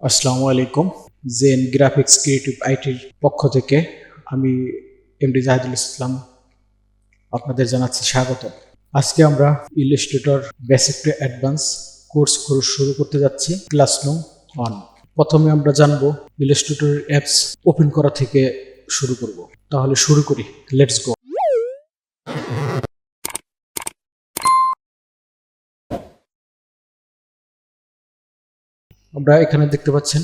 আসসালামু আলাইকুম। Gen graphics creative আইটির পক্ষ থেকে আমি এমডি জাহিদুল ইসলাম আপনাদের জানাচ্ছি স্বাগত। আজকে আমরা Illustrator basic to advance course শুরু করতে যাচ্ছি, ক্লাস নং 1। প্রথমে আমরা জানবো ইলাস্ট্রেটর অ্যাপস ওপেন করা থেকে শুরু করব। তাহলে শুরু করি, লেটস গো। আমরা এখানে দেখতে পাচ্ছেন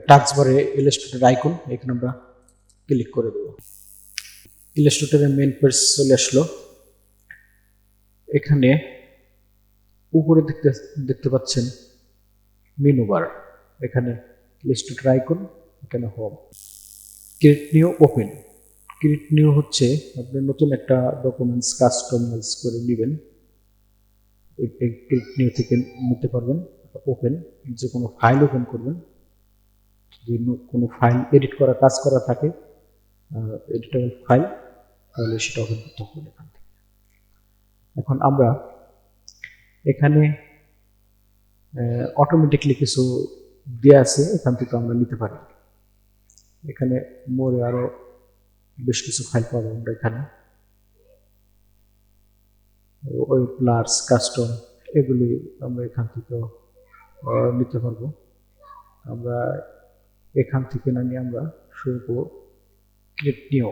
টাস্ক বারে ইলাস্ট্রেটর আইকন, এখানে আমরা ক্লিক করে দেব। ইলাস্ট্রেটরের মেইন পেজ চলে আসলো। এখানে উপরে দেখতে পাচ্ছেন মেনু বার, এখানে ইলাস্ট্রেটর আইকন, এখানে home. Create new open. Create new হচ্ছে আপনি নতুন একটা ডকুমেন্টস কাস্টমাইজ করে নেবেন, এই ক্রিয়েট নিউ থেকে নিতে পারবেন। ওপেন, যে কোনো ফাইল ওপেন করবেন, যদি কোনো ফাইল এডিট করা কাজ করা থাকে, এডিটেবল ফাইল, তাহলে সেটা ওপেন করতে হবে এখান থেকে। এখন আমরা এখানে অটোমেটিকলি কিছু দেওয়া আছে, এখান থেকে আমরা নিতে পারি। এখানে মোরে আরো বেশ কিছু ফাইল পাবো আমরা এখানে, ওই প্লাস কাস্টম, এগুলি আমরা এখান থেকে নিতে পারবো। আমরা এখান থেকে না নিয়ে আমরা শুরু করবো ক্রিয়েট নিউ।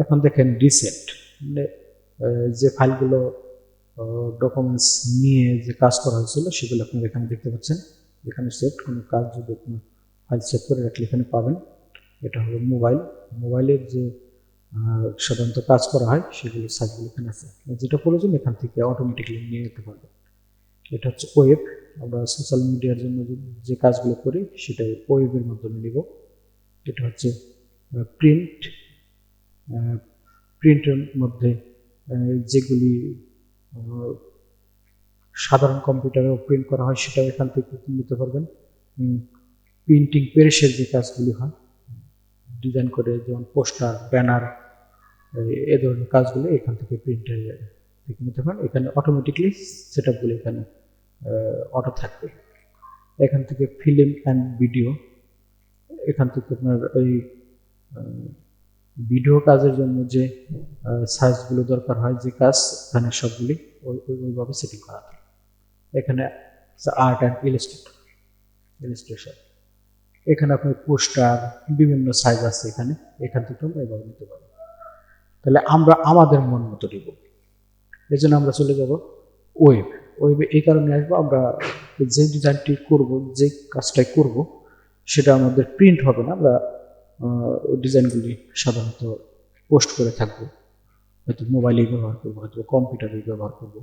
এখন দেখেন রিসেট, মানে যে ফাইলগুলো ডকুমেন্টস নিয়ে যে কাজ করা হয়েছিল সেগুলো আপনারা এখানে দেখতে পাচ্ছেন। এখানে সেট, কোনো কাজ যদি আপনি ফাইল সেভ করে রাখলে এখানে পাবেন। এটা হলো মোবাইলের যে সাধারণত কাজ করা হয় সেগুলো সাইটগুলো এখানে আছে, যেটা প্রয়োজন এখান থেকে অটোমেটিকলি নিয়ে নিতে পারবেন। এটা হচ্ছে ওয়েব, আমরা সোশ্যাল মিডিয়ার জন্য যে কাজগুলো করি সেটা ওয়েবের মাধ্যমে নিব। এটা হচ্ছে প্রিন্ট, প্রিন্টের মধ্যে যেগুলি সাধারণ কম্পিউটারেও প্রিন্ট করা হয় সেটাও এখান থেকে নিতে পারবেন। প্রিন্টিং প্রেসের যে কাজগুলি হয় ডিজাইন করে, যেমন পোস্টার, ব্যানার, এ ধরনের কাজগুলো এখান থেকে প্রিন্টার থেকে নিতে পারেন। এখানে অটোমেটিকলি সেট আপগুলো এখানে অটো থাকবে। এখান থেকে ফিল্ম অ্যান্ড ভিডিও, এখান থেকে আপনার এই ভিডিও কাজের জন্য যে সাইজগুলো দরকার হয়, যে কাজ, এখানে সবগুলি ওইভাবে সেটিং করা থাকে। এখানে আর্ট অ্যান্ড ইলাস্ট্রেশন, এখানে আপনার পোস্টার বিভিন্ন সাইজ আছে, এখান থেকে আমরা এভাবে নিতে পারবো। তাহলে আমরা আমাদের মন মতো নিব, এই জন্য আমরা চলে যাব ওয়েবে। এই কারণে আসবো, আমরা যে ডিজাইনটি করব, যে কাজটাই করব, সেটা আমাদের প্রিন্ট হবে না। আমরা ডিজাইনগুলি সাধারণত পোস্ট করে থাকবো, হয়তো মোবাইলেই ব্যবহার করবো, হয়তো কম্পিউটারেই ব্যবহার করবো,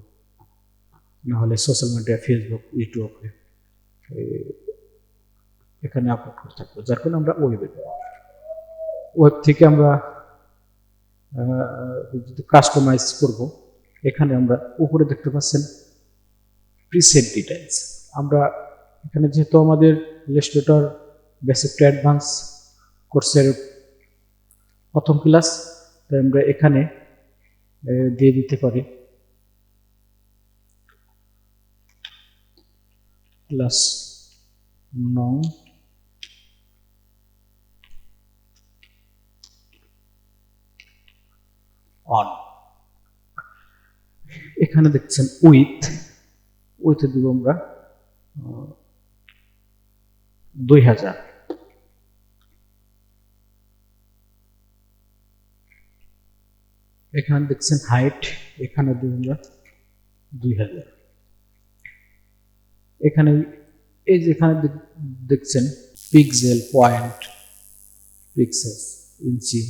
নাহলে সোশ্যাল মিডিয়া, ফেসবুক, ইউটিউব, এখানে আপলোড করে থাকবো। যার কারণে আমরা ওয়েব থেকে আমরা যদি কাস্টমাইজ করব, এখানে আমরা উপরে দেখতে পাচ্ছেন প্রিসেট ডিটেইলস। আমরা এখানে যেহেতু আমাদের ইলাস্ট্রেটর বেসিক টু অ্যাডভান্স কোর্সের প্রথম ক্লাস, তাই আমরা এখানে দিয়ে দিতে পারি ক্লাস নং 1। এখানে দেখছেন উইথে দিব আমরা 2000। এখানে দেখছেন হাইট, এখানে দিব আমরা 2000। এখানে এই যে এখানে দেখছেন pixel, point, pixels, inch,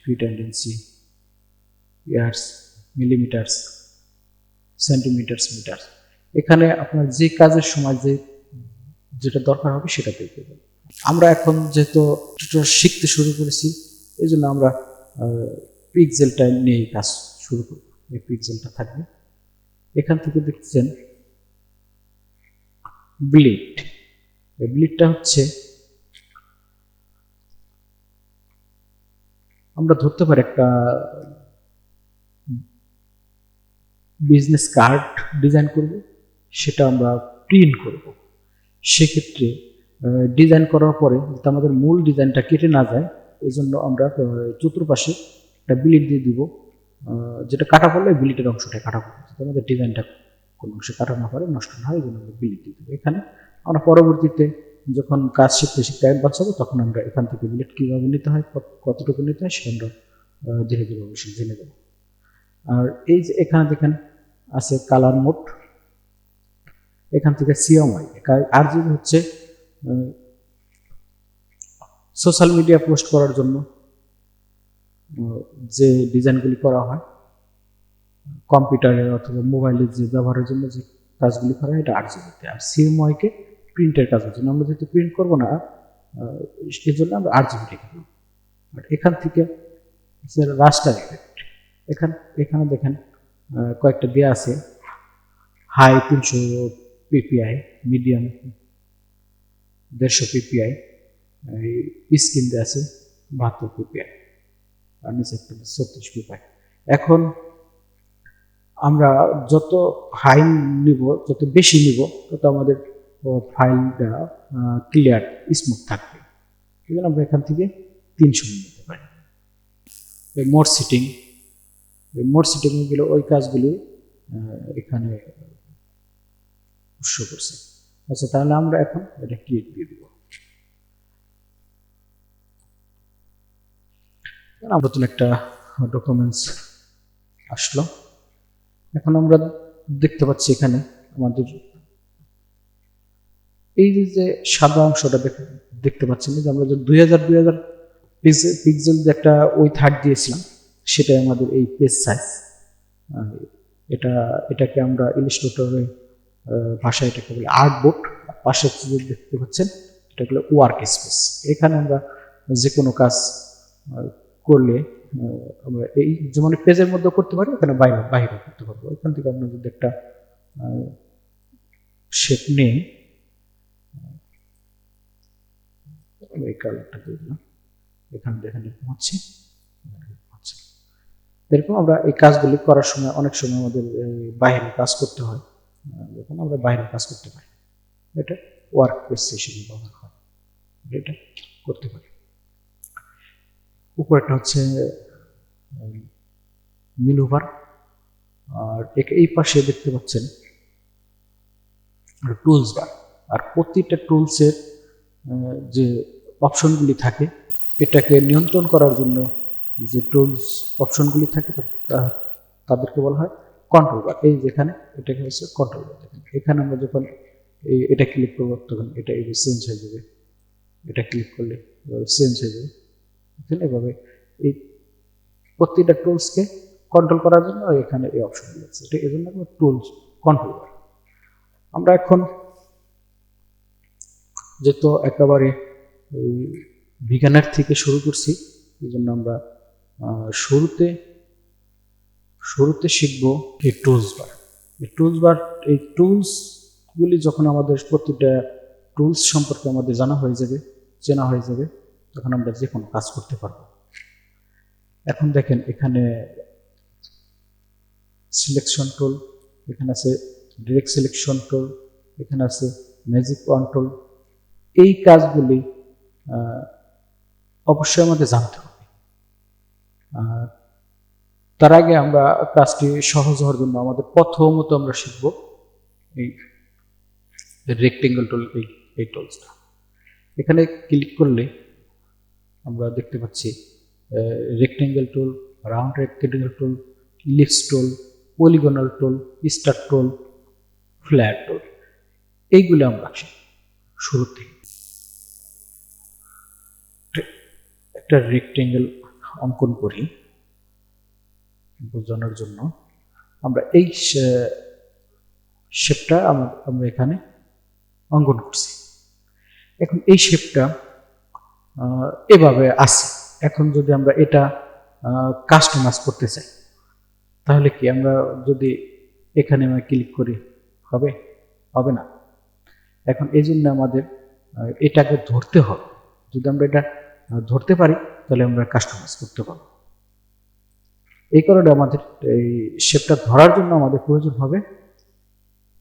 feet and inch, years, millimetres, centimetres, metre. এখানে আপনার যে কাজের সময় যেটা দরকার হবে সেটা পেয়ে যাবেন। আমরা এখন যেহেতু শিখতে শুরু করেছি, এই জন্য আমরা পিক্সেলটা নিয়ে কাজ শুরু করব। এই পিক্সেলটা থাকবে। এখান থেকে দেখছেন ব্লিড। এই ব্লিডটা হচ্ছে, আমরা ধরতে পারি একটা বিজনেস কার্ড ডিজাইন করব, সেটা আমরা প্রিন্ট করব। সেক্ষেত্রে ডিজাইন করার পরে যাতে আমাদের মূল ডিজাইনটা কেটে না যায়, এই জন্য আমরা চতুর্পাশে একটা বিলিট দিয়ে দিব, যেটা কাটা পড়লে বিলিটের অংশটা কাটা পড়বে, যাতে আমাদের ডিজাইনটা কোনো অংশে কাটা না পারে, নষ্ট না হয়, এই জন্য আমরা বিলিট দিয়ে দেবো। এখানে আমরা পরবর্তীতে যখন কাজ শিখতে শিখতে অ্যাডভান্স হবে, তখন আমরা এখান থেকে বিলিট কীভাবে নিতে হয়, কতটুকু নিতে হয়, সেটা আমরা ধীরে ধীরে অবশ্যই জেনে দেবো। আর এই যে এখানে দেখেন আছে কালার মোড, এখান থেকে সিএমআই আর যদি হচ্ছে সোশ্যাল মিডিয়া পোস্ট করার জন্য যে ডিজাইনগুলি করা হয়, কম্পিউটারে অথবা মোবাইলে যে ব্যবহারের জন্য যে কাজগুলি করা হয়, এটা আরজিবিতে। আর সিএমওয়াইকে প্রিন্টের কাজের জন্য, আমরা যেহেতু প্রিন্ট করবো না এই জন্য আমরা আরজিবিতে করব। আর এখান থেকে রাস্টার এফেক্ট, এখানে দেখেন কয়েকটা দেওয়া আছে, high 300 PPI, medium 150 PPI, screen দেওয়া আছে 72 পিপিআই, আর নিচে একটা 36 পিপিআই। এখন আমরা যত হাই নিব, যত বেশি নিব, তত আমাদের ফাইলটা ক্লিয়ার স্মুথ থাকবে। এই জন্য আমরা এখান থেকে 300 নিতে পারি। মোড সিটিং, মোড সিটিং গেলে ওই কাজগুলি এখানে শো করছে। আচ্ছা, তাহলে আমরা এখন এটা ক্লিক দিয়ে দিব। নতুন একটা ডকুমেন্টস আসলো। এখন আমরা দেখতে পাচ্ছি এখানে আমাদের এই যে সাদা অংশটা দেখতে পাচ্ছেন, যে আমরা যে 2000 পিক্সেল যে একটা হাইট দিয়েছিলাম, সেটাই আমাদের এই পেজ সাইজ। এটাকে আমরা ইলাস্ট্রেটরের ভাষায় এটাকে বলে আর্টবোর্ড। পাশে দেখতে পাচ্ছেন এটা হলো ওয়ার্ক স্পেস। এখানে আমরা যে কোনো কাজ করলে আমরা এই যেমন পেজের মধ্যে করতে পারি, এখানে বাইরে করতে পারবো। এখান থেকে আমরা যদি একটা শেপ নিই, এই কালারটা দিয়ে দিলাম, এখানে দেখেন হচ্ছে এরকম। আমরা এই কাজগুলি করার সময় অনেক সময় আমাদের বাইরে কাজ করতে হয়, যখন আমরা বাইরে কাজ করতে পারি, এটা ওয়ার্ক স্পেস হিসেবে ব্যবহার হয়, এটা করতে পারি। উপরেটা হচ্ছে মিনুবার, আর এই পাশে দেখতে পাচ্ছেন টুলস বার। আর প্রতিটা টুলসের যে অপশনগুলি থাকে, এটাকে নিয়ন্ত্রণ করার জন্য যে টুলস অপশনগুলি থাকে তাদেরকে বলা হয় কন্ট্রোল বার। এই যেখানে এটাকে হচ্ছে কন্ট্রোল বার। দেখেন এখানে আমরা যখন এটা ক্লিক করবো, তখন এটা চেঞ্জ হয়ে যাবে, এটা ক্লিক করলে চেঞ্জ হয়ে যাবে। এভাবে এই প্রতিটা টুলসকে কন্ট্রোল করার জন্য এখানে এই অপশনগুলো আছে, এটা এই জন্য টুলস কন্ট্রোল বার। আমরা এখন যেহেতু একেবারে বিজ্ঞানের থেকে শুরু করছি, এই জন্য আমরা শুরুতে শিখব এই টুলস বার। এই টুলসগুলি যখন আমাদের প্রতিটা টুলস সম্পর্কে আমাদের চেনা হয়ে যাবে, তখন আমরা যে কোনো কাজ করতে পারবো। এখন দেখেন এখানে সিলেকশন টুল, এখানে আছে ডিরেক্ট সিলেকশন টুল, এখানে আছে ম্যাজিক কন্ট্রোল। এই কাজগুলি অবশ্যই আমাদের জানতে হবে। তার আগে আমরা কাজটি সহজ হওয়ার জন্য আমাদের প্রথমত আমরা শিখব এই রেক্টেঙ্গেল টুল, এই টুলসটা। এখানে ক্লিক করলে আমরা দেখতে পাচ্ছি রেক্টেঙ্গেল টুল, রাউন্ড রেক্টেঙ্গেল টুল, ইলিপস টুল, পলিগনাল টুল, স্টার টুল, ফ্ল্যাট টুল। এইগুলো আমরা শুরুতে একটা রেক্টেঙ্গেল অঙ্কন করি বোঝানোর জন্য। আমরা এই শেপটা আমরা এখানে অঙ্কন করছি। এখন এই শেপটা এভাবে আছে। এখন যদি আমরা এটা কাস্টমাইজ করতে চাই, তাহলে কি আমরা যদি এখানে আমরা ক্লিক করি, হবে না। এখন এই জন্য আমাদের এটাকে ধরতে হবে। যদি আমরা এটা ধরতে পারি, তাহলে আমরা কাস্টমাইজ করতে পারবো। এই কারণে আমাদের এই শেপটা ধরার জন্য আমাদের প্রয়োজন হবে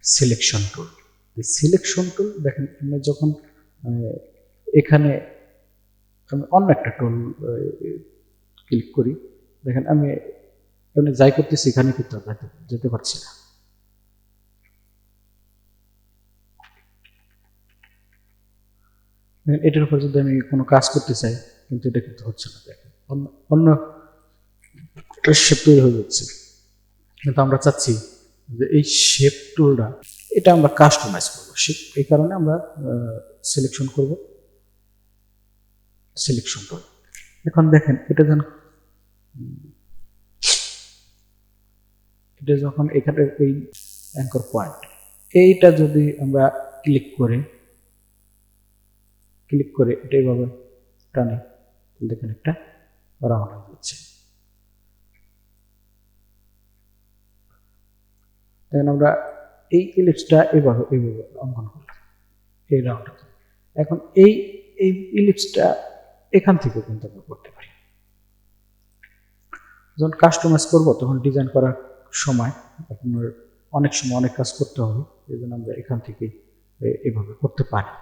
সিলেকশন টুল। সিলেকশন টুল দেখেন, আমি যখন এখানে আমি অন্য একটা টুল ক্লিক করি, দেখেন আমি এখানে যাই করতেছি এখানে কিন্তু যেতে পারছি না। এটার উপর যদি আমি কোনো কাজ করতে চাই কিন্তু এটা কিন্তু হচ্ছে না, দেখেন অন্য শেপ তৈরি হয়ে যাচ্ছে। কিন্তু আমরা চাচ্ছি যে এই শেপ টুলটা এটা আমরা কাস্টমাইজ করবো, এই কারণে আমরা সিলেকশন করব সিলেকশন টুল। এখন দেখেন এটা যখন এখানে এই অ্যাঙ্কর পয়েন্ট এইটা যদি আমরা ক্লিক করে এটা এইভাবে টানি, দেখেন একটা রাউন্ড হয়ে যাচ্ছে। দেখেন আমরা এই ইলিপসটা এইভাবে অঙ্কন করলাম, এই রাউন্ডটা। এখন এই ইলিপসটা এখান থেকে কিন্তু আমরা করতে পারি। যখন কাস্টমাইজ করবো তখন ডিজাইন করার সময় আপনার অনেক সময় অনেক কাজ করতে হবে, এই জন্য আমরা এখান থেকে এভাবে করতে পারি।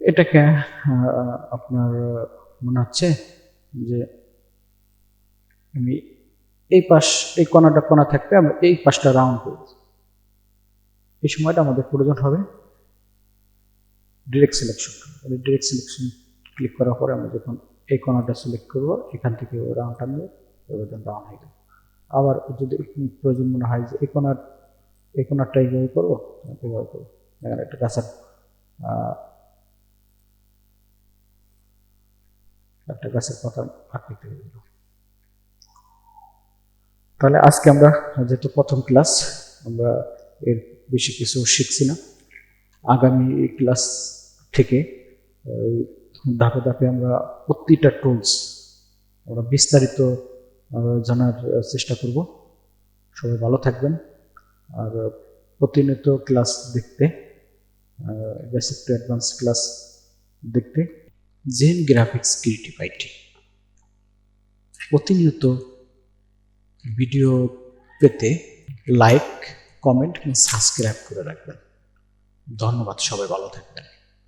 এটাকে আপনার মনে হচ্ছে যে আমি এই কোণা থাকবে, আমরা এই পাশটা রাউন্ড করব। এই সময়টা আমাদের প্রয়োজন হবে direct selection. Direct selection click করার পরে আমরা যখন এই কোণাটা সিলেক্ট করব, এখান থেকে রাউন্ডটা নিয়ে রাউন্ড হয়ে যাবে। আবার যদি প্রয়োজন মনে হয় যে এই কোণাটা এইভাবে করবো, এইভাবে করবো, এখানে একটা গাছের পাতা আকৃতি হয়ে গেল। তাহলে আজকে আমরা যেহেতু প্রথম ক্লাস, আমরা এর বেশি কিছু শিখছি না। আগামী ক্লাস থেকে ধাপে ধাপে আমরা প্রতিটা টুলস আমরা বিস্তারিত জানার চেষ্টা করব। সবাই ভালো থাকবেন, আর প্রতিনিয়ত ক্লাস দেখতে, বেসিক টু অ্যাডভান্স ক্লাস দেখতে জেন গ্রাফিক্স ক্রিয়েটিভ আইটি প্রতিনিয়ত ভিডিও পেতে লাইক, কমেন্ট এবং সাবস্ক্রাইব করে রাখবেন। ধন্যবাদ, সবাই ভালো থাকবেন।